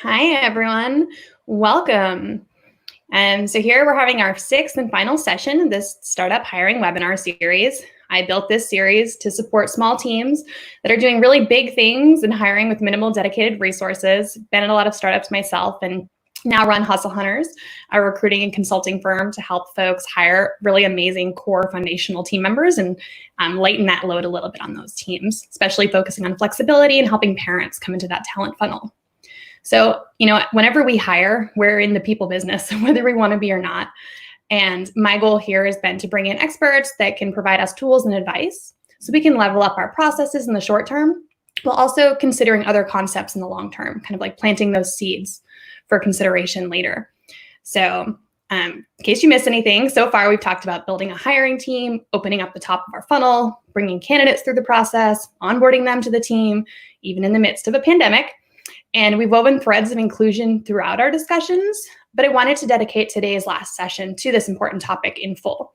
Hi, everyone. Welcome. So here we're having our sixth and final session of this startup hiring webinar series. I built this series to support small teams that are doing really big things and hiring with minimal dedicated resources. Been at a lot of startups myself and now run Hustle Hunters, a recruiting and consulting firm to help folks hire really amazing core foundational team members and lighten that load a little bit on those teams, especially focusing on flexibility and helping parents come into that talent funnel. So, whenever we hire, we're in the people business, whether we want to be or not. And my goal here has been to bring in experts that can provide us tools and advice so we can level up our processes in the short term, while also considering other concepts in the long term, kind of like planting those seeds for consideration later. So, in case you missed anything, so far we've talked about building a hiring team, opening up the top of our funnel, bringing candidates through the process, onboarding them to the team, even in the midst of a pandemic. And we've woven threads of inclusion throughout our discussions, but I wanted to dedicate today's last session to this important topic in full,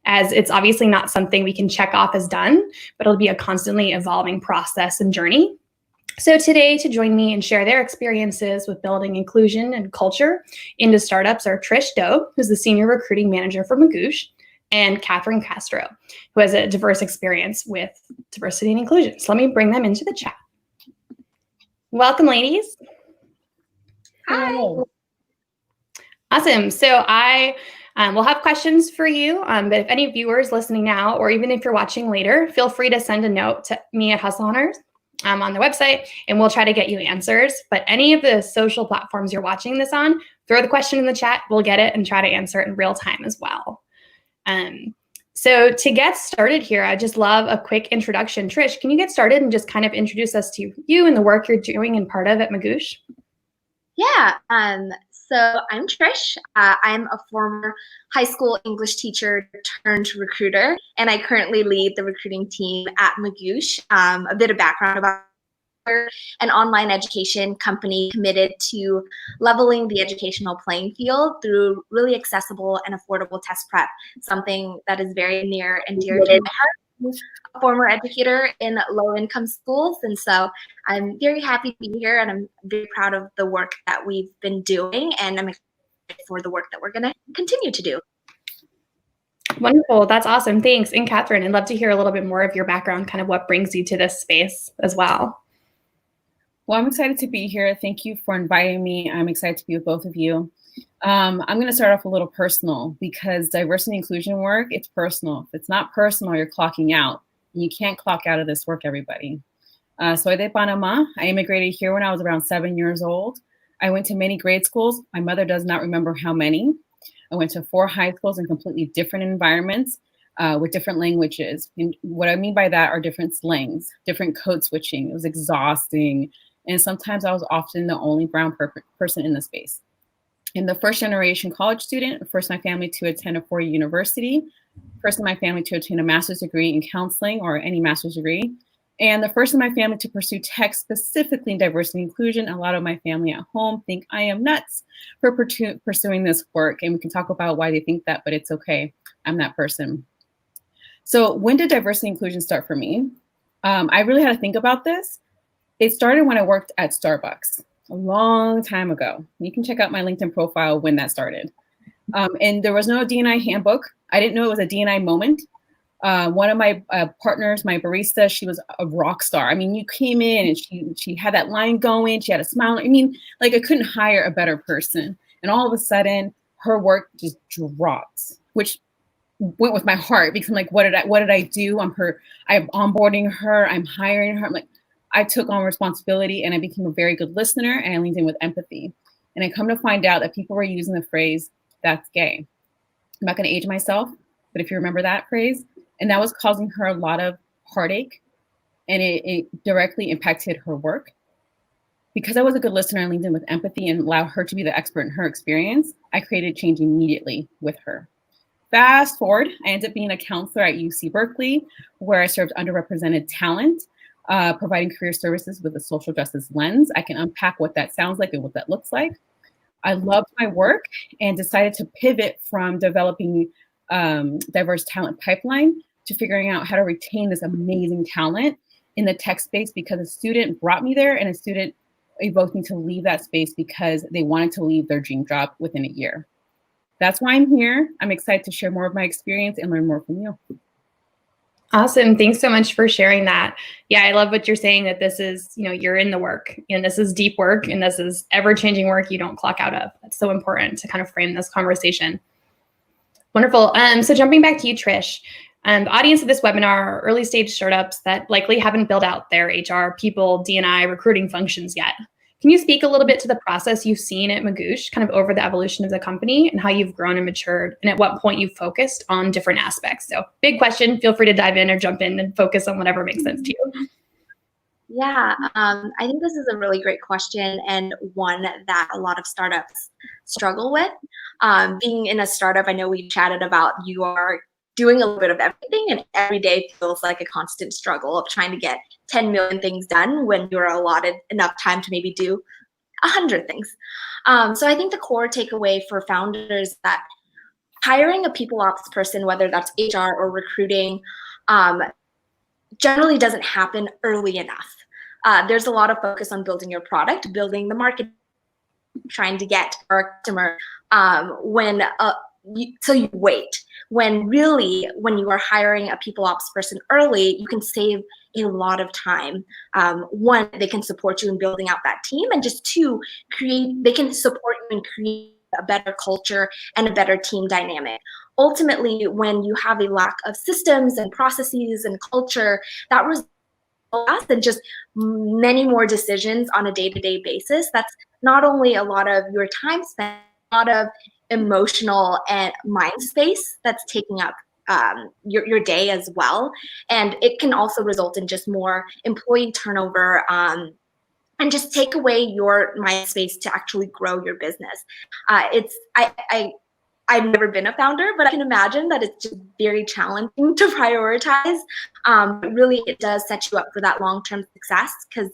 as it's obviously not something we can check off as done, but it'll be a constantly evolving process and journey. So today, to join me and share their experiences with building inclusion and culture into startups are Trish, who's the Senior Recruiting Manager for Magoosh, and Katherine Castro, who has a diverse experience with diversity and inclusion. So let me bring them into the chat. Welcome, ladies. Hi. Awesome. So I will have questions for you, but if any viewers listening now, or even if you're watching later, feel free to send a note to me at Hustle Hunters on the website, and we'll try to get you answers. But any of the social platforms you're watching this on, throw the question in the chat. We'll get it and try to answer it in real time as well. So to get started here, I just love a quick introduction. Trish, can you get started and just kind of introduce us to you and the work you're doing and part of at Magoosh? Yeah. So I'm Trish. I'm a former high school English teacher turned recruiter, and I currently lead the recruiting team at Magoosh. A bit of background about an online education company committed to leveling the educational playing field through really accessible and affordable test prep, something that is very near and dear to my heart. A former educator in low-income schools, and so I'm very happy to be here, and I'm very proud of the work that we've been doing, and I'm excited for the work that we're going to continue to do. Wonderful. That's awesome. Thanks. And Katherine, I'd love to hear a little bit more of your background, kind of what brings you to this space as well. Well, I'm excited to be here. Thank you for inviting me. I'm excited to be with both of you. I'm going to start off a little personal because diversity and inclusion work, it's personal. If it's not personal, you're clocking out. You can't clock out of this work, everybody. Soy de Panama. I immigrated here when I was around 7 years old. I went to many grade schools. My mother does not remember how many. I went to 4 high schools in completely different environments with different languages. And what I mean by that are different slangs, different code switching. It was exhausting. And sometimes I was often the only brown person in the space. And the first generation college student, first in my family to attend a 4-year university, first in my family to attain a master's degree in counseling or any master's degree, and the first in my family to pursue tech specifically in diversity and inclusion. A lot of my family at home think I am nuts for pursuing this work. And we can talk about why they think that, but it's okay. I'm that person. So when did diversity and inclusion start for me? I really had to think about this. It started when I worked at Starbucks a long time ago. You can check out my LinkedIn profile when that started. And there was no D&I handbook. I didn't know it was a D&I moment. One of my partners, my barista, she was a rock star. I mean, you came in and she had that line going. She had a smile. I mean, like I couldn't hire a better person. And all of a sudden, her work just dropped, which went with my heart because I'm like, what did I do? I'm onboarding her. I'm hiring her. I'm like, I took on responsibility and I became a very good listener and I leaned in with empathy. And I come to find out that people were using the phrase, "That's gay." I'm not going to age myself, but if you remember that phrase, and that was causing her a lot of heartache, and it directly impacted her work. Because I was a good listener and leaned in with empathy and allowed her to be the expert in her experience, I created change immediately with her. Fast forward, I ended up being a counselor at UC Berkeley, where I served underrepresented talent, providing career services with a social justice lens. I can unpack what that sounds like and what that looks like. I loved my work and decided to pivot from developing diverse talent pipeline to figuring out how to retain this amazing talent in the tech space because a student brought me there and a student we both need to leave that space because they wanted to leave their dream job within a year. That's why I'm here. I'm excited to share more of my experience and learn more from you. Awesome. Thanks so much for sharing that. Yeah, I love what you're saying, that this is, you're in the work, and this is deep work, and this is ever-changing work you don't clock out of. That's so important to kind of frame this conversation. Wonderful. So jumping back to you, Trish, the audience of this webinar are early stage startups that likely haven't built out their HR, people, D&I, recruiting functions yet. Can you speak a little bit to the process you've seen at Magoosh, kind of over the evolution of the company, and how you've grown and matured, and at what point you've focused on different aspects? So big question, feel free to dive in or jump in and focus on whatever makes sense to you. Yeah, I think this is a really great question, and one that a lot of startups struggle with. Being in a startup, I know we chatted about you are doing a little bit of everything, and every day feels like a constant struggle of trying to get 10 million things done when you're allotted enough time to maybe do 100 things. So I think the core takeaway for founders is that hiring a people ops person, whether that's HR or recruiting, generally doesn't happen early enough. There's a lot of focus on building your product, building the market, trying to get our customer so you wait. When you are hiring a people ops person early, you can save a lot of time. One, they can support you in building out that team, and just two, they can support you in creating a better culture and a better team dynamic. Ultimately, when you have a lack of systems and processes and culture, that results in just many more decisions on a day-to-day basis. That's not only a lot of your time spent, a lot of emotional and mind space that's taking up your day as well. And it can also result in just more employee turnover and just take away your mind space to actually grow your business. I've never been a founder, but I can imagine that it's just very challenging to prioritize. Really, it does set you up for that long-term success, because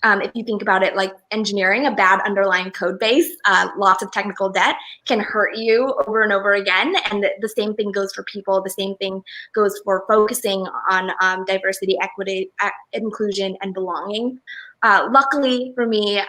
if you think about it, like engineering, a bad underlying code base, lots of technical debt can hurt you over and over again. And the same thing goes for people. The same thing goes for focusing on diversity, equity, inclusion, and belonging. Luckily for me,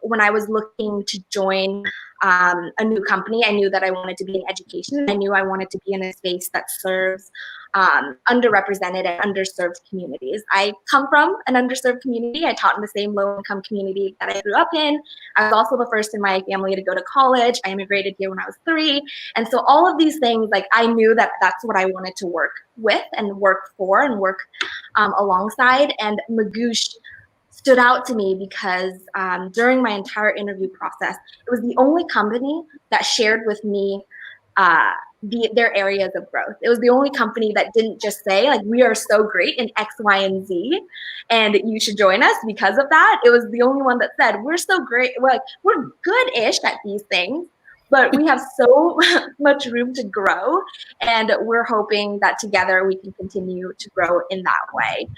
when I was looking to join a new company, I knew that I wanted to be in education. I knew I wanted to be in a space that serves underrepresented and underserved communities. I come from an underserved community. I taught in the same low-income community that I grew up in. I was also the first in my family to go to college. I immigrated here when I was 3. And so all of these things, like, I knew that that's what I wanted to work with and work for and work alongside. And Magoosh stood out to me because during my entire interview process, it was the only company that shared with me their areas of growth. It was the only company that didn't just say, like, we are so great in X, Y, and Z, and you should join us because of that. It was the only one that said, we're so great, we're good-ish at these things, but we have so much room to grow, and we're hoping that together we can continue to grow in that way.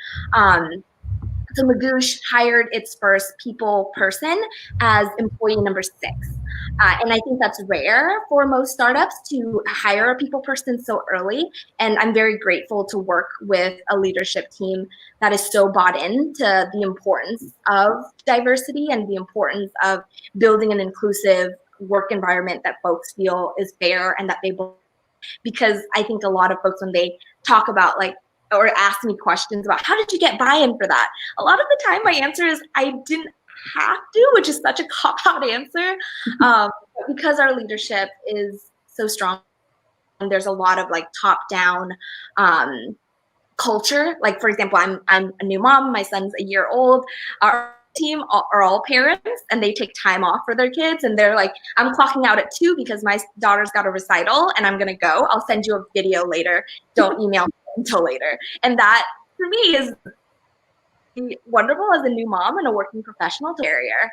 So Magoosh hired its first people person as employee number 6. And I think that's rare for most startups to hire a people person so early. And I'm very grateful to work with a leadership team that is so bought into the importance of diversity and the importance of building an inclusive work environment that folks feel is fair and that they belong. Because I think a lot of folks, when they talk about, like, or ask me questions about how did you get buy-in for that, a lot of the time my answer is I didn't have to, which is such a cop-out answer. Because our leadership is so strong, and there's a lot of, like, top-down culture. Like, for example, I'm a new mom, my son's a year old. Our team are all parents, and they take time off for their kids, and they're like, I'm clocking out at 2 because my daughter's got a recital and I'm gonna go. I'll send you a video later. Don't email me until later. And that for me is wonderful as a new mom and a working professional barrier.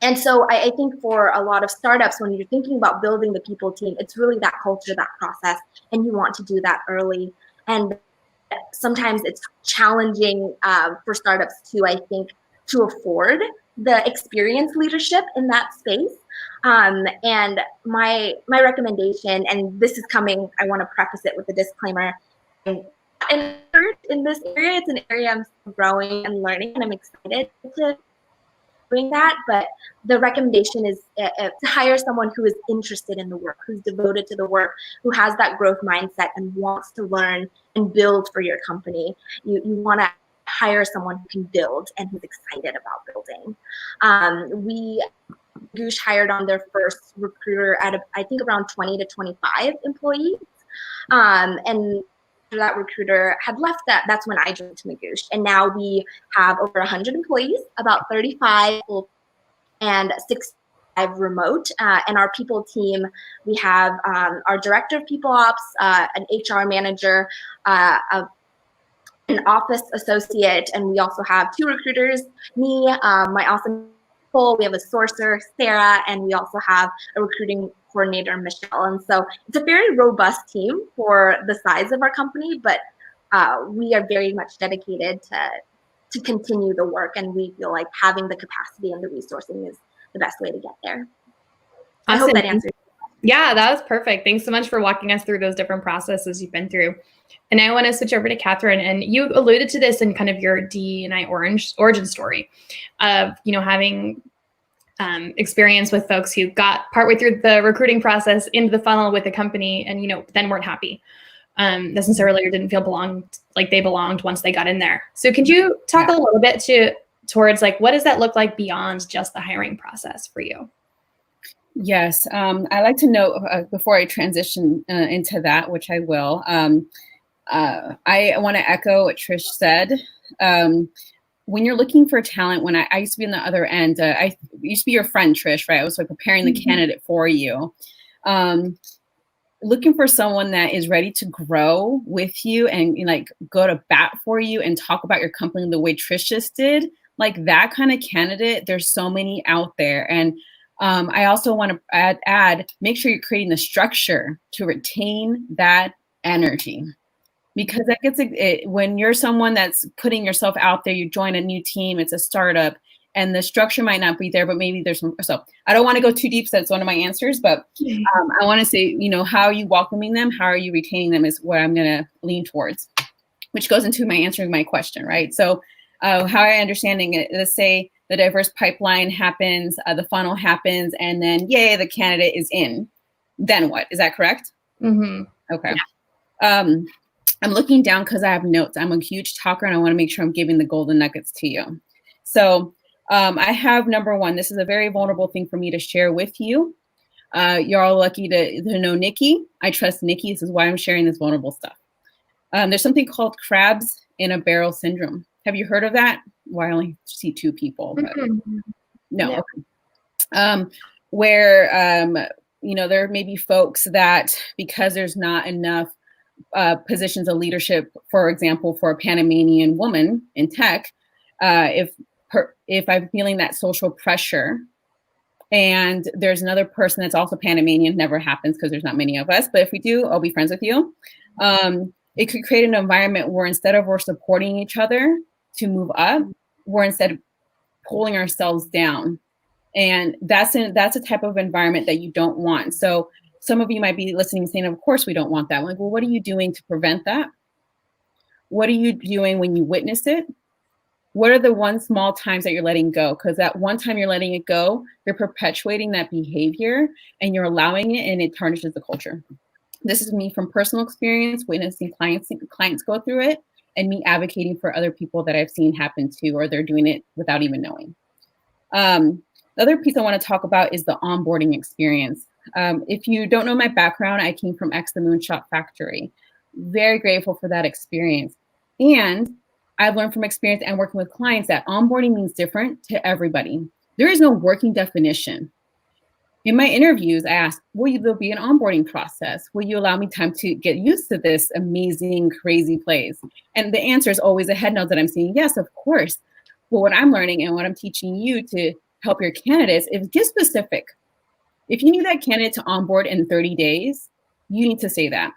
And so I think for a lot of startups, when you're thinking about building the people team, it's really that culture, that process, and you want to do that early. And sometimes it's challenging for startups to, I think, to afford the experienced leadership in that space. And my recommendation, and this is coming, I want to preface it with a disclaimer, in this area, it's an area I'm still growing and learning, and I'm excited to doing that, but the recommendation is to hire someone who is interested in the work, who's devoted to the work, who has that growth mindset and wants to learn and build for your company. You want to hire someone who can build and who's excited about building. Magoosh hired on their first recruiter at I think around 20 to 25 employees. And after that recruiter had left, that's when I joined Magoosh. And now we have over 100 employees, about 35 and 65 remote. And our people team, we have our director of people ops, an HR manager, an office associate, and we also have 2 recruiters, me, my awesome Cole, we have a sourcer, Sarah, and we also have a recruiting coordinator, Michelle. And so it's a very robust team for the size of our company, but we are very much dedicated to continue the work, and we feel like having the capacity and the resourcing is the best way to get there. Awesome. I hope that answers. Yeah, that was perfect. Thanks so much for walking us through those different processes you've been through. And I want to switch over to Katherine, and you alluded to this in kind of your DEI origin story of, having experience with folks who got partway through the recruiting process into the funnel with the company and, then weren't happy necessarily, or didn't feel like they belonged once they got in there. So could you talk a little bit towards like, what does that look like beyond just the hiring process for you? Yes. I like to know before I transition into that, which I will, I want to echo what Trish said. When you're looking for talent, when I used to be on the other end, I used to be your friend, Trish, right? I was like preparing the candidate for you. Looking for someone that is ready to grow with you and like go to bat for you and talk about your company the way Trish just did, like that kind of candidate, there's so many out there. And I also want to add, make sure you're creating the structure to retain that energy. Because that gets when you're someone that's putting yourself out there, you join a new team, it's a startup, and the structure might not be there, but maybe there's some. So I don't want to go too deep. So that's one of my answers, but I want to say, how are you welcoming them? How are you retaining them is what I'm going to lean towards, which goes into my answering my question, right? So how I'm understanding it, let's say the diverse pipeline happens, the funnel happens, and then yay, the candidate is in. Then what? Is that correct? Mm-hmm. Okay. Yeah. I'm looking down because I have notes. I'm a huge talker and I want to make sure I'm giving the golden nuggets to you. So I have number 1. This is a very vulnerable thing for me to share with you. You're all lucky to know Nikki. I trust Nikki. This is why I'm sharing this vulnerable stuff. There's something called crabs in a barrel syndrome. Have you heard of that? Well, I only see 2 people, but no. Where, there may be folks that because there's not enough positions of leadership, for example, for a Panamanian woman in tech, if I'm feeling that social pressure and there's another person that's also Panamanian, never happens because there's not many of us, but if we do, I'll be friends with you. It could create an environment where instead of we're supporting each other to move up, we're instead pulling ourselves down. And that's a type of environment that you don't want. So some of you might be listening and saying, of course, we don't want that. Like, well, what are you doing to prevent that? What are you doing when you witness it? What are the one small times that you're letting go? Because that one time you're letting it go, you're perpetuating that behavior and you're allowing it, and it tarnishes the culture. This is me from personal experience, witnessing clients go through it, and me advocating for other people that I've seen happen to, or they're doing it without even knowing. The other piece I want to talk about is the onboarding experience. If you don't know my background, I came from X the Moonshot Factory. Very grateful for that experience. And I've learned from experience and working with clients that onboarding means different to everybody. There is no working definition. In my interviews, I asked, will there be an onboarding process? Will you allow me time to get used to this amazing, crazy place? And the answer is always a head nod that I'm saying, yes, of course. But what I'm learning and what I'm teaching you to help your candidates is get specific. If you need that candidate to onboard in 30 days, you need to say that.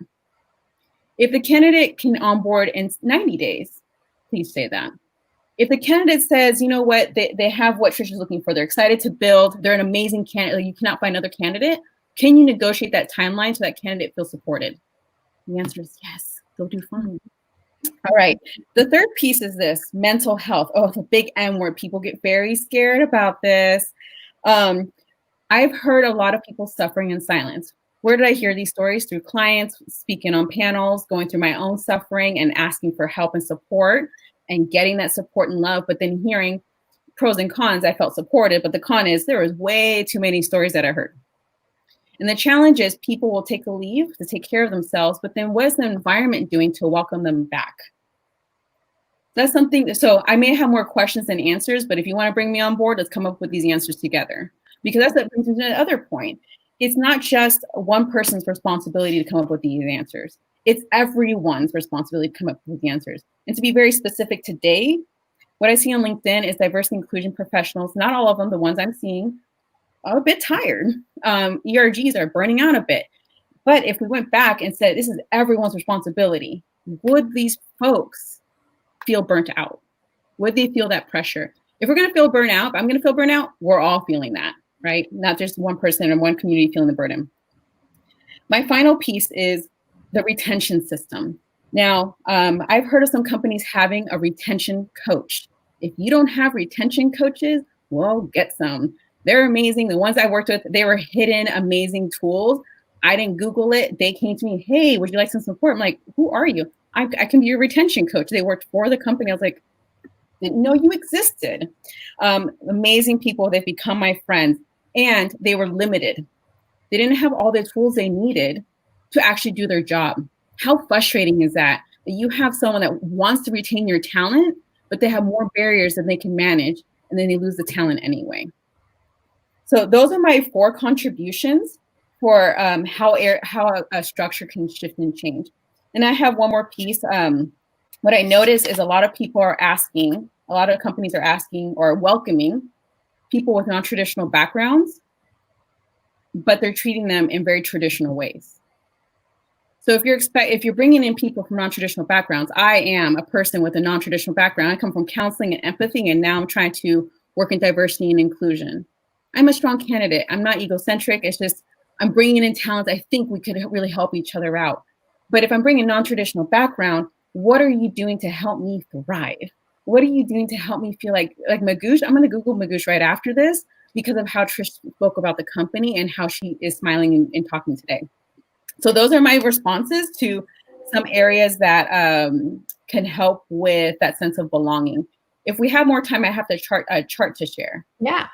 If the candidate can onboard in 90 days, please say that. If the candidate says, you know what, they have what Trish is looking for, they're excited to build, they're an amazing candidate, like you cannot find another candidate, can you negotiate that timeline so that candidate feels supported? The answer is yes, they'll do fine. All right. The third piece is this mental health. Oh, the big M word. People get very scared about this. I've heard a lot of people suffering in silence. Where did I hear these stories? Through clients, speaking on panels, going through my own suffering and asking for help and support and getting that support and love, but then hearing pros and cons. I felt supported, but the con is there was way too many stories that I heard. And the challenge is people will take a leave to take care of themselves, but then what is the environment doing to welcome them back? That's something, so I may have more questions than answers, but if you want to bring me on board, let's come up with these answers together. Because that's that brings me to the other point. It's not just one person's responsibility to come up with these answers. It's everyone's responsibility to come up with the answers. And to be very specific today, what I see on LinkedIn is diversity inclusion professionals, not all of them, the ones I'm seeing, are a bit tired. ERGs are burning out a bit. But if we went back and said, this is everyone's responsibility, would these folks feel burnt out? Would they feel that pressure? If we're going to feel burnout, if I'm going to feel burnout, we're all feeling that, right? Not just one person or one community feeling the burden. My final piece is the retention system. Now, I've heard of some companies having a retention coach. If you don't have retention coaches, well, get some. They're amazing. The ones I worked with, they were hidden, amazing tools. I didn't Google it. They came to me, hey, would you like some support? I'm like, who are you? I can be your retention coach. They worked for the company. I was like, didn't know you existed. Amazing people. They've become my friends. And they were limited. They didn't have all the tools they needed to actually do their job. How frustrating is that? That you have someone that wants to retain your talent, but they have more barriers than they can manage, and then they lose the talent anyway. So those are my 4 contributions for how a structure can shift and change. And I have one more piece. What I noticed is a lot of people are asking, a lot of companies are asking or welcoming people with non-traditional backgrounds, but they're treating them in very traditional ways. So if you're bringing in people from non-traditional backgrounds, I am a person with a non-traditional background. I come from counseling and empathy, and now I'm trying to work in diversity and inclusion. I'm a strong candidate. I'm not egocentric. It's just I'm bringing in talents. I think we could really help each other out. But if I'm bringing non-traditional background, what are you doing to help me thrive? What are you doing to help me feel like Magoosh? I'm going to Google Magoosh right after this because of how Trish spoke about the company and how she is smiling and talking today. So those are my responses to some areas that can help with that sense of belonging. If we have more time, I have a chart to share. Yeah.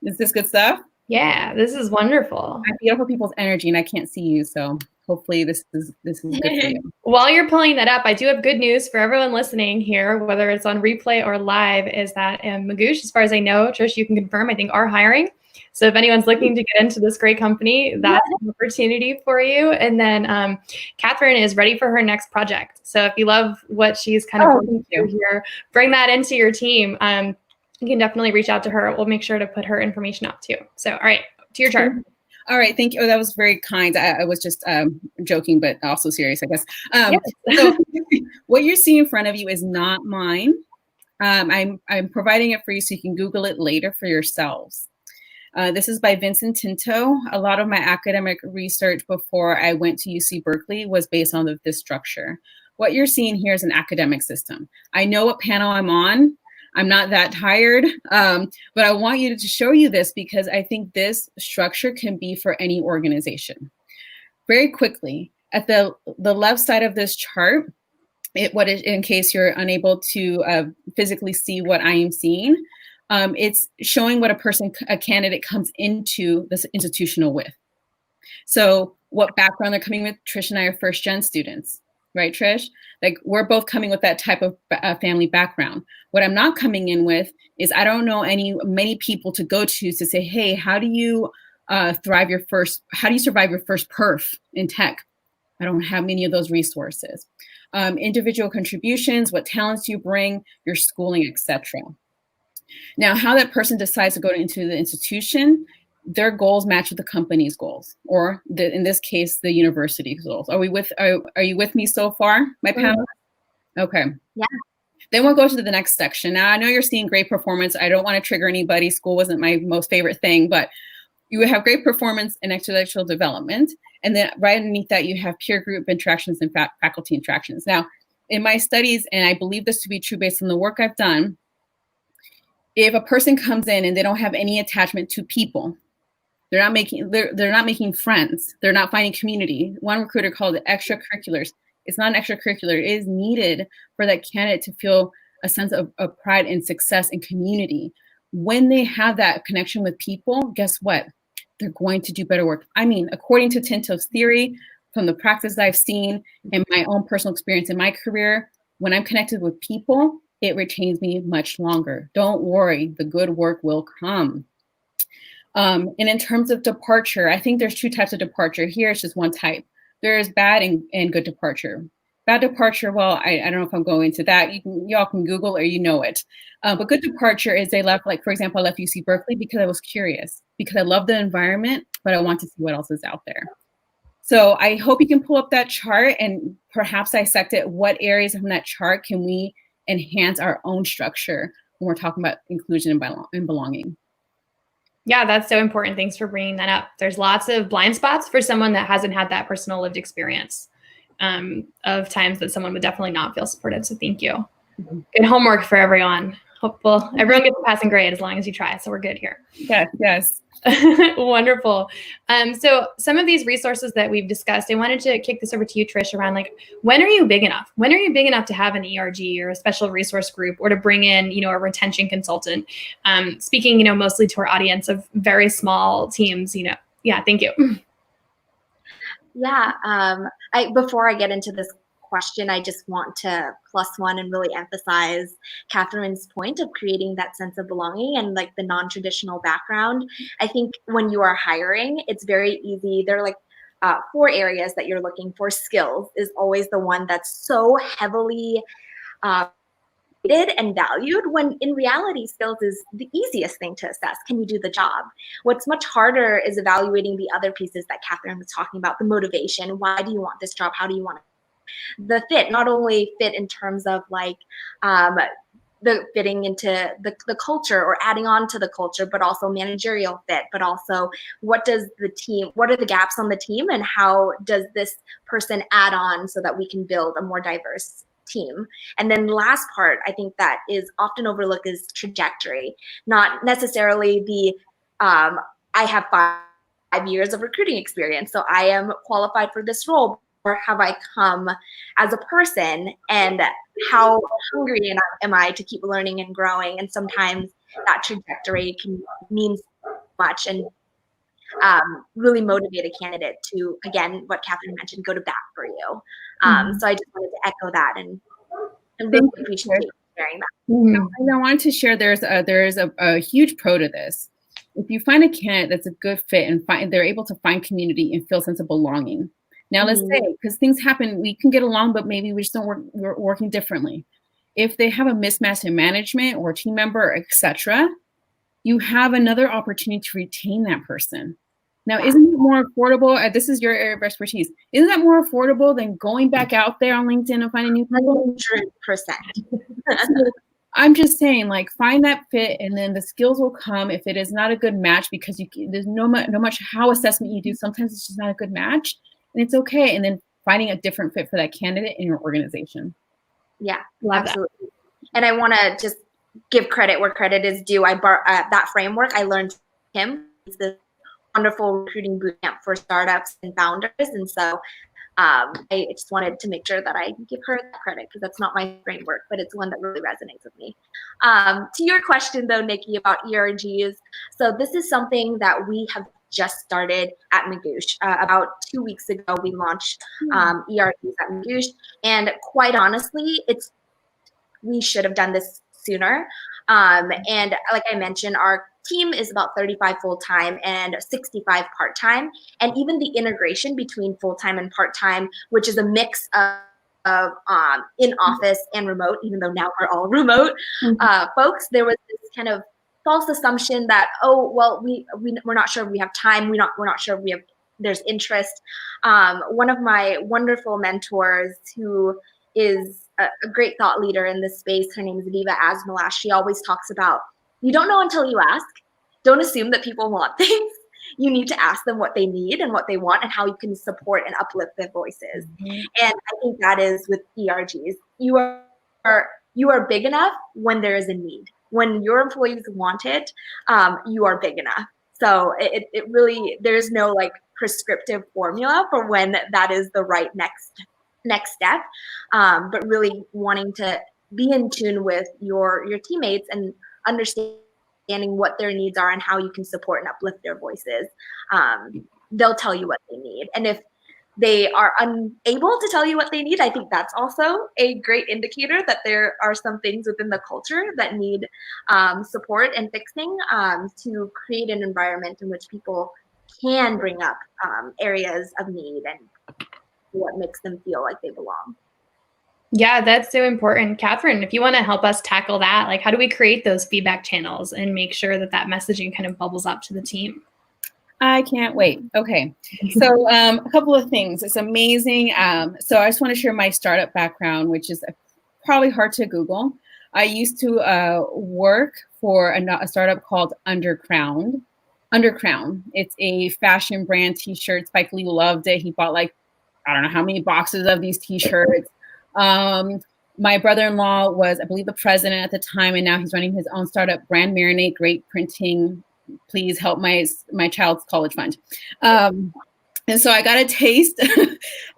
Is this good stuff? Yeah, this is wonderful. I feel for people's energy and I can't see you, so hopefully this is good for you. While you're pulling that up, I do have good news for everyone listening here, whether it's on replay or live, is that Magoosh, as far as I know, Trish, you can confirm, I think are hiring. So if anyone's looking to get into this great company, that's an opportunity for you. And then Katherine is ready for her next project. So if you love what she's kind of working through here, bring that into your team. You can definitely reach out to her. We'll make sure to put her information up too. So, all right, to your chart. All right, thank you. Oh, that was very kind. I was just joking, but also serious, I guess. So what you're seeing in front of you is not mine. I'm providing it for you so you can Google it later for yourselves. This is by Vincent Tinto. A lot of my academic research before I went to UC Berkeley was based on this structure. What you're seeing here is an academic system. I know what panel I'm on. I'm not that tired, but I want you to show you this because I think this structure can be for any organization. Very quickly, at the left side of this chart, in case you're unable to physically see what I am seeing, it's showing what a candidate comes into this institutional with. So what background they're coming with. Trish and I are first-gen students. Right, Trish? Like we're both coming with that type of family background. What I'm not coming in with is I don't know many people to go to say, hey, how do you survive your first perf in tech? I don't have many of those resources. Individual contributions, what talents you bring, your schooling, etc. Now, how that person decides to go into the institution, their goals match with the company's goals, or in this case, the university's goals. Are you with me so far, my panel? Okay. Yeah. Then we'll go to the next section. Now, I know you're seeing great performance. I don't want to trigger anybody. School wasn't my most favorite thing, but you have great performance and intellectual development. And then right underneath that, you have peer group interactions and faculty interactions. Now, in my studies, and I believe this to be true based on the work I've done, if a person comes in and they don't have any attachment to people, they're not making friends, they're not finding community. One recruiter called it extracurriculars. It's not an extracurricular. It is needed for that candidate to feel a sense of pride and success and community. When they have that connection with people, guess what? They're going to do better work. I mean, according to Tinto's theory, from the practice I've seen and my own personal experience in my career, when I'm connected with people, it retains me much longer. Don't worry, the good work will come. And in terms of departure, I think there's 2 types of departure. Here it's just one type. There's bad and good departure. Bad departure, well, I don't know if I'm going into that. Y'all can Google or you know it. But good departure is they left, like, for example, I left UC Berkeley because I was curious, because I love the environment, but I want to see what else is out there. So I hope you can pull up that chart and perhaps dissect it. What areas from that chart can we enhance our own structure when we're talking about inclusion and belonging? Yeah, that's so important. Thanks for bringing that up. There's lots of blind spots for someone that hasn't had that personal lived experience of times that someone would definitely not feel supported. So thank you. Mm-hmm. Good homework for everyone. Hopeful everyone gets a passing grade as long as you try. So we're good here. Yes. Wonderful. So some of these resources that we've discussed, I wanted to kick this over to you, Trish, around like, when are you big enough? When are you big enough to have an ERG or a special resource group, or to bring in, a retention consultant? Speaking, mostly to our audience of very small teams, Yeah, thank you. Yeah. Before I get into this question, I just want to +1 and really emphasize Katherine's point of creating that sense of belonging and like the non-traditional background. I think when you are hiring, it's very easy. There are like 4 areas that you're looking for. Skills is always the one that's so heavily rated and valued, when in reality, skills is the easiest thing to assess. Can you do the job? What's much harder is evaluating the other pieces that Katherine was talking about, the motivation. Why do you want this job? How do you want it? The fit, not only fit in terms of like the fitting into the culture or adding on to the culture, but also managerial fit, but also what are the gaps on the team, and how does this person add on so that we can build a more diverse team. And then the last part, I think that is often overlooked, is trajectory. Not necessarily I have 5 years of recruiting experience, so I am qualified for this role, or have I come as a person, and how hungry am I to keep learning and growing? And sometimes that trajectory can mean so much, and really motivate a candidate to, again, what Katherine mentioned, go to bat for you. So I just wanted to echo that, and really appreciate you sharing that. And I wanted to share there's a huge pro to this. If you find a candidate that's a good fit and they're able to find community and feel a sense of belonging. Now let's say, because things happen, we can get along, but maybe we just we're working differently. If they have a mismatch in management or team member, etc., you have another opportunity to retain that person. Now, isn't it more affordable? This is your area of expertise. Isn't that more affordable than going back out there on LinkedIn and finding new people? 100%. So I'm just saying, like, find that fit, and then the skills will come. If it is not a good match, because there's no much how assessment you do, sometimes it's just not a good match, and it's okay. And then finding a different fit for that candidate in your organization. Yeah, absolutely. And I want to just give credit where credit is due. That framework I learned from him. It's the wonderful recruiting bootcamp for startups and founders. And so I just wanted to make sure that I give her that credit, because that's not my framework, but it's one that really resonates with me. To your question though, Nikki, about ERGs. So this is something that we have just started at Magoosh. About 2 weeks ago, we launched ERGs at Magoosh. And quite honestly, we should have done this sooner. And like I mentioned, our team is about 35 full-time and 65 part-time. And even the integration between full-time and part-time, which is a mix of in-office and remote, even though now we're all remote folks, there was this kind of false assumption that, oh, well, we're not sure if we have time. We're not sure if there's interest. One of my wonderful mentors, who is a great thought leader in this space, her name is Viva Asmalash. She always talks about, you don't know until you ask. Don't assume that people want things. you need to ask them what they need and what they want and how you can support and uplift their voices. And I think that is with ERGs. You are big enough when there is a need. When your employees want it, you are big enough. So it really, there's no like prescriptive formula for when that is the right next step, but really wanting to be in tune with your teammates and understanding what their needs are and how you can support and uplift their voices. They'll tell you what they need. And if they are unable to tell you what they need, I think that's also a great indicator that there are some things within the culture that need support and fixing, to create an environment in which people can bring up areas of need and what makes them feel like they belong. Yeah, that's so important. Katherine, if you want to help us tackle that, like how do we create those feedback channels and make sure that that messaging kind of bubbles up to the team? I can't wait. Okay. So a couple of things. It's amazing. So I just want to share my startup background, which is probably hard to Google. I used to work for a startup called Undercrown. It's a fashion brand t-shirt. Spike Lee loved it. He bought like, I don't know how many boxes of these t-shirts. My brother-in-law was, I believe, the president at the time, and now he's running his own startup, Brand Marinate, great printing. Please help my child's college fund. And so I got a taste.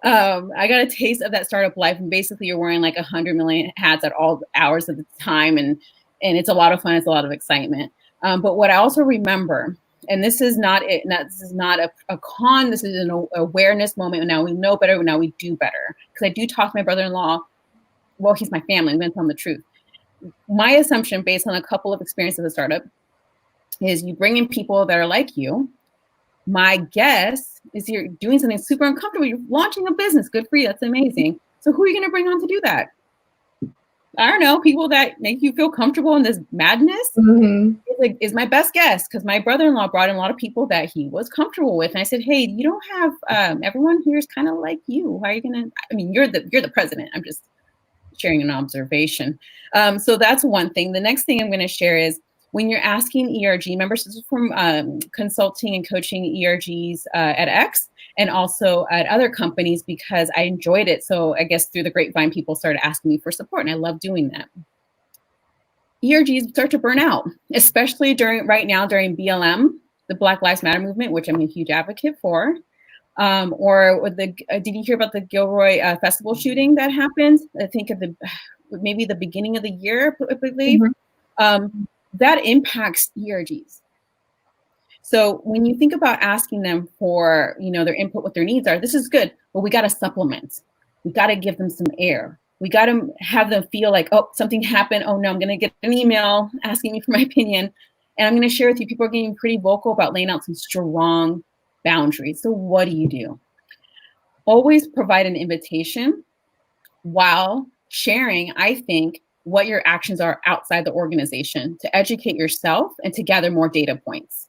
I got a taste of that startup life, and basically you're wearing like 100 million hats at all hours of the time, and it's a lot of fun. It's a lot of excitement. But what I also remember, and this is not a con. This is an awareness moment. Now we know better. Now we do better. Because I do talk to my brother-in-law. Well, he's my family. I'm going to tell him the truth. My assumption, based on a couple of experiences of the startup, is you bring in people that are like you. My guess is you're doing something super uncomfortable. You're launching a business. Good for you. That's amazing. So who are you going to bring on to do that? I don't know. People that make you feel comfortable in this madness is my best guess, because my brother-in-law brought in a lot of people that he was comfortable with. And I said, hey, you don't have everyone here is kind of like you. How are you going to? I mean, you're the president. I'm just sharing an observation. So that's one thing. The next thing I'm going to share is, when you're asking ERG members, this is from consulting and coaching ERGs at X and also at other companies, because I enjoyed it. So I guess through the grapevine, people started asking me for support, and I love doing that. ERGs start to burn out, especially right now during BLM, the Black Lives Matter movement, which I'm a huge advocate for. Or with did you hear about the Gilroy Festival shooting that happened? I think maybe the beginning of the year, I believe. That impacts ERGs. So when you think about asking them for, their input, what their needs are, this is good, but we got to supplement. We got to give them some air. We got to have them feel like, oh, something happened. Oh no, I'm going to get an email asking me for my opinion. And I'm going to share with you, people are getting pretty vocal about laying out some strong boundaries. So what do? Always provide an invitation while sharing, I think, what your actions are outside the organization to educate yourself and to gather more data points.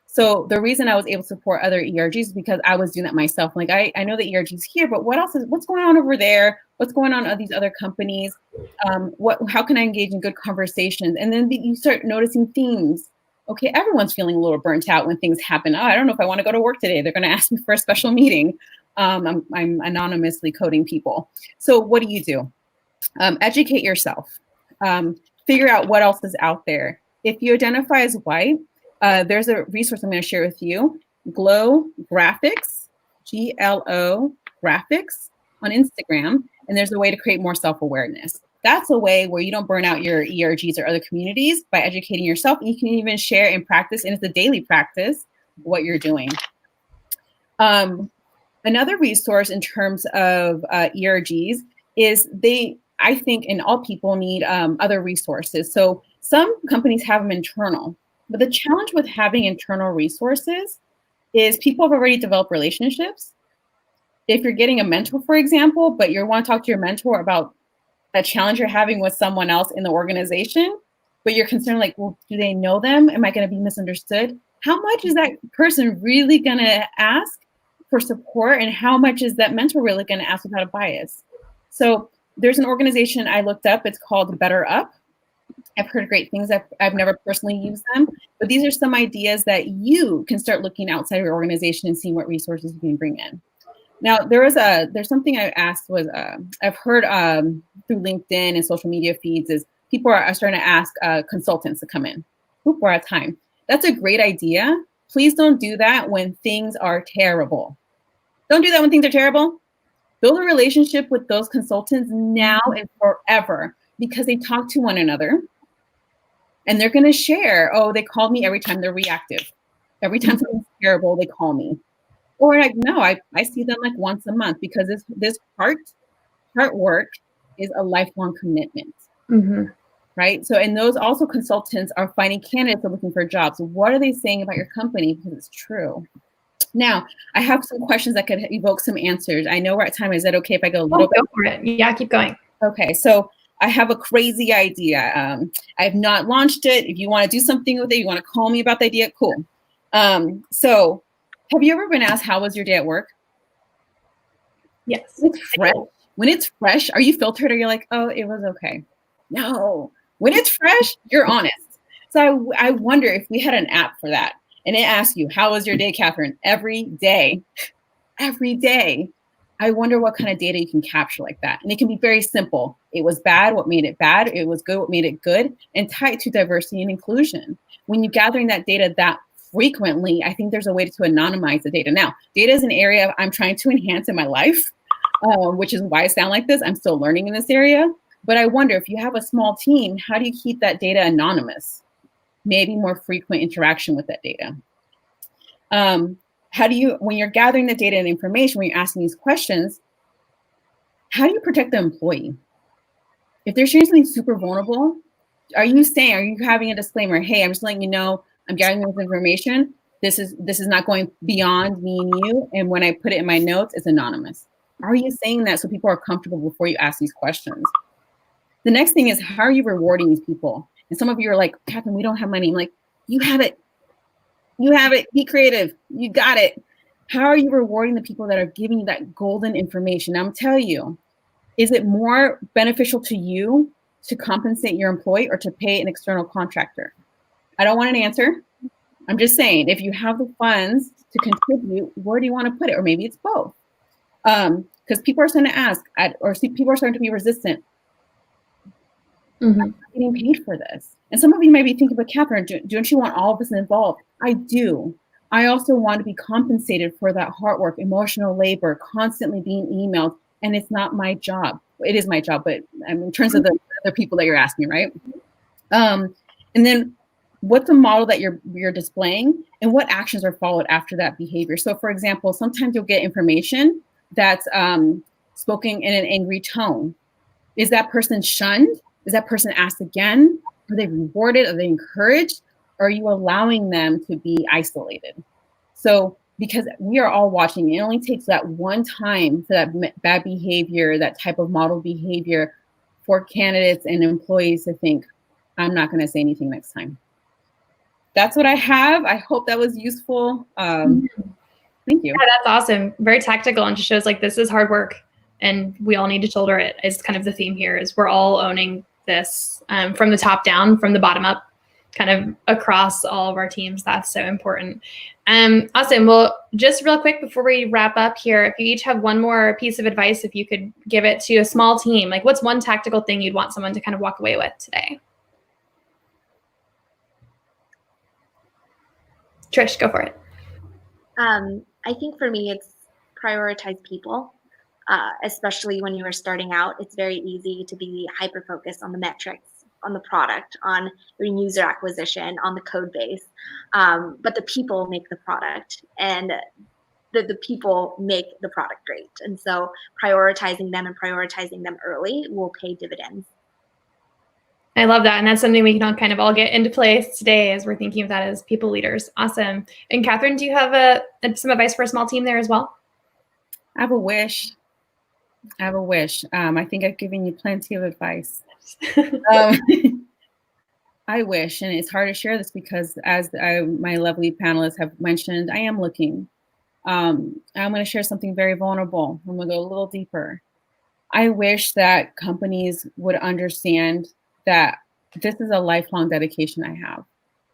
So the reason I was able to support other ERGs is because I was doing that myself. Like I know the ERGs here, but what's going on over there? What's going on at these other companies? How can I engage in good conversations? And then you start noticing themes. Okay, everyone's feeling a little burnt out when things happen. Oh, I don't know if I want to go to work today. They're going to ask me for a special meeting. I'm anonymously coding people. So what do? Educate yourself. Figure out what else is out there. If you identify as white, there's a resource I'm going to share with you. Glow Graphics, GLO Graphics on Instagram. And there's a way to create more self-awareness. That's a way where you don't burn out your ERGs or other communities by educating yourself. And you can even share and practice, and it's a daily practice, what you're doing. Another resource in terms of ERGs is I think, and all people need other resources. So some companies have them internal, but the challenge with having internal resources is people have already developed relationships. If you're getting a mentor, for example, but you want to talk to your mentor about a challenge you're having with someone else in the organization, but you're concerned like, well, do they know them? Am I going to be misunderstood? How much is that person really going to ask for support? And how much is that mentor really going to ask without a bias? So there's an organization I looked up. It's called Better Up. I've heard great things. I've never personally used them. But these are some ideas that you can start looking outside your organization and seeing what resources you can bring in. Now, there's something I asked was, I've heard through LinkedIn and social media feeds is people are starting to ask consultants to come in. Oop, we're out of time. That's a great idea. Please don't do that when things are terrible. Don't do that when things are terrible. Build a relationship with those consultants now and forever, because they talk to one another and they're going to share, oh, they called me every time they're reactive. Every time something's terrible, they call me. Or like, no, I see them like once a month, because this heart work is a lifelong commitment. Right? So, and those also consultants are finding candidates are looking for jobs. What are they saying about your company? Because it's true. Now, I have some questions that could evoke some answers. I know we're at time. Is that okay if I go a little bit? Go for it. Yeah, keep going. Okay, so I have a crazy idea. I have not launched it. If you want to do something with it, you want to call me about the idea, cool. So have you ever been asked, how was your day at work? Yes. When it's fresh, are you filtered, or you're like, oh, it was okay? No. When it's fresh, you're honest. So I wonder if we had an app for that, and it asks you, how was your day, Katherine? Every day. Every day. I wonder what kind of data you can capture like that. And it can be very simple. It was bad, what made it bad? It was good, what made it good? And tie it to diversity and inclusion. When you're gathering that data that frequently, I think there's a way to anonymize the data. Now, data is an area I'm trying to enhance in my life, which is why I sound like this. I'm still learning in this area. But I wonder, if you have a small team, how do you keep that data anonymous? Maybe more frequent interaction with that data. How do you, when you're gathering the data and information, when you're asking these questions, how do you protect the employee? If they're sharing something super vulnerable, are you having a disclaimer? Hey, I'm just letting you know, I'm gathering this information. This is not going beyond me and you. And when I put it in my notes, it's anonymous. Are you saying that so people are comfortable before you ask these questions? The next thing is, how are you rewarding these people? And some of you are like, Katherine, we don't have money. I'm like, you have it. You have it. Be creative. You got it. How are you rewarding the people that are giving you that golden information? I'm telling you, is it more beneficial to you to compensate your employee, or to pay an external contractor? I don't want an answer. I'm just saying, if you have the funds to contribute, where do you want to put it? Or maybe it's both. Because people are starting to ask, people are starting to be resistant. I'm not getting paid for this. And some of you might be thinking, but Katherine, don't you want all of us involved? I do. I also want to be compensated for that hard work, emotional labor, constantly being emailed. And it's not my job. It is my job, but in terms of the other people that you're asking, right? And then what's the model that you're displaying, and what actions are followed after that behavior? So for example, sometimes you'll get information that's spoken in an angry tone. Is that person shunned? Is that person asked again? Are they rewarded? Are they encouraged? Or are you allowing them to be isolated? So because we are all watching, it only takes that one time for that bad behavior, that type of model behavior, for candidates and employees to think, I'm not going to say anything next time. That's what I have. I hope that was useful. Thank you. Yeah, that's awesome. Very tactical, and just shows like this is hard work, and we all need to shoulder it. Is kind of the theme here, is we're all owning this from the top down, from the bottom up, kind of across all of our teams. That's so important. Awesome. Well, just real quick before we wrap up here, if you each have one more piece of advice, if you could give it to a small team, like what's one tactical thing you'd want someone to kind of walk away with today? Trish, go for it. I think for me, it's prioritize people, especially when you are starting out. It's very easy to be hyper-focused on the metrics, on the product, on your user acquisition, on the code base. But the people make the product, and the people make the product great. And so prioritizing them and prioritizing them early will pay dividends. I love that. And that's something we can kind of all get into place today as we're thinking of that as people leaders. Awesome. And Katherine, do you have some advice for a small team there as well? I have a wish. I think I've given you plenty of advice. I wish, and it's hard to share this because as my lovely panelists have mentioned, I am looking. I'm going to share something very vulnerable. I'm going to go a little deeper. I wish that companies would understand that this is a lifelong dedication I have.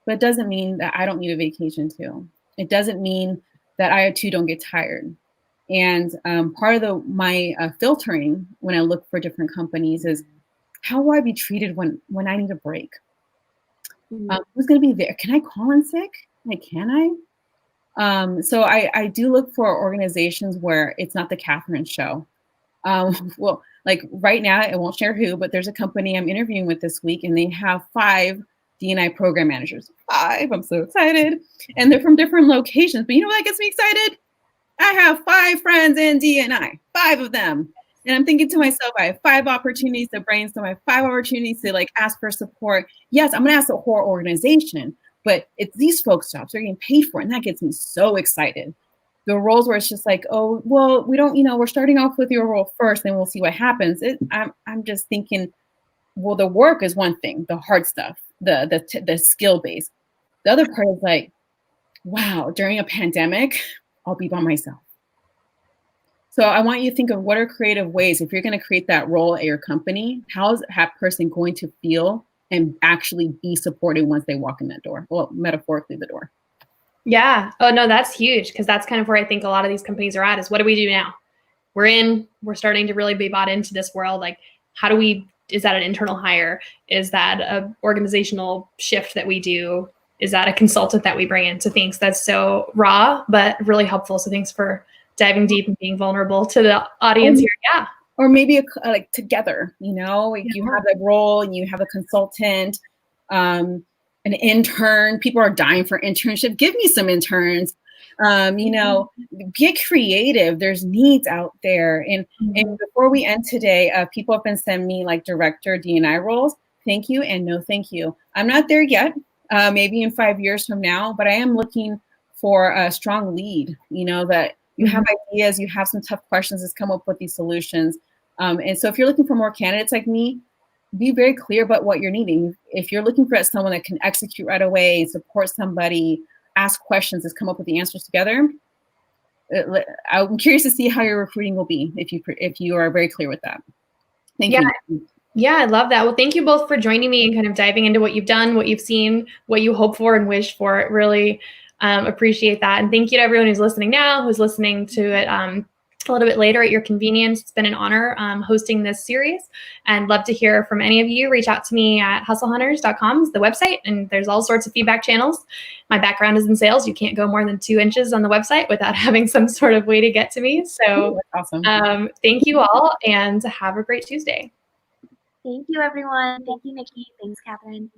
but it doesn't mean that I don't need a vacation too. It doesn't mean that I too don't get tired. And part of my filtering when I look for different companies is, how will I be treated when I need a break? Who's going to be there? Can I call in sick? Like, can I? So I do look for organizations where it's not the Kathryns show. Well, like right now, I won't share who, but there's a company I'm interviewing with this week, and they have 5 D&I program managers. 5, I'm so excited. And they're from different locations. But you know what gets me excited? I have 5 friends in D&I, 5 of them. And I'm thinking to myself, I have 5 opportunities to brainstorm. I have 5 opportunities to like ask for support. Yes, I'm gonna ask the whole organization, but it's these folks' jobs. They're getting paid for it. And that gets me so excited. The roles where it's just like, oh, well, we don't, we're starting off with your role first, then we'll see what happens. I'm just thinking, well, the work is one thing, the hard stuff, the skill base. The other part is like, wow, during a pandemic, I'll be by myself. So I want you to think of what are creative ways, if you're going to create that role at your company, how is that person going to feel and actually be supported once they walk in that door? Well, metaphorically, the door. Yeah. Oh, no, that's huge, because that's kind of where I think a lot of these companies are at is, what do we do now? We're starting to really be bought into this world. Like, is that an internal hire? Is that a organizational shift that we do? Is that a consultant that we bring into things? That's so raw, but really helpful. So thanks for diving deep and being vulnerable to the audience here. Yeah. Or maybe like together, like you have a role and you have a consultant, an intern. People are dying for internship. Give me some interns. Get creative. There's needs out there. And before we end today, people have been sending me like director D&I roles. Thank you and no thank you. I'm not there yet. Maybe in 5 years from now, but I am looking for a strong lead, that you have ideas, you have some tough questions, let's come up with these solutions. And so if you're looking for more candidates like me, be very clear about what you're needing. If you're looking for someone that can execute right away, support somebody, ask questions, let's come up with the answers together. I'm curious to see how your recruiting will be if you are very clear with that. Thank you. Yeah, I love that. Well, thank you both for joining me and kind of diving into what you've done, what you've seen, what you hope for and wish for. Really appreciate that. And thank you to everyone who's listening now, who's listening to it a little bit later at your convenience. It's been an honor hosting this series, and love to hear from any of you. Reach out to me at hustlehunters.com is the website, and there's all sorts of feedback channels. My background is in sales. You can't go more than 2 inches on the website without having some sort of way to get to me. So awesome. Thank you all, and have a great Tuesday. Thank you, everyone. Thank you, Nikki. Thanks, Katherine.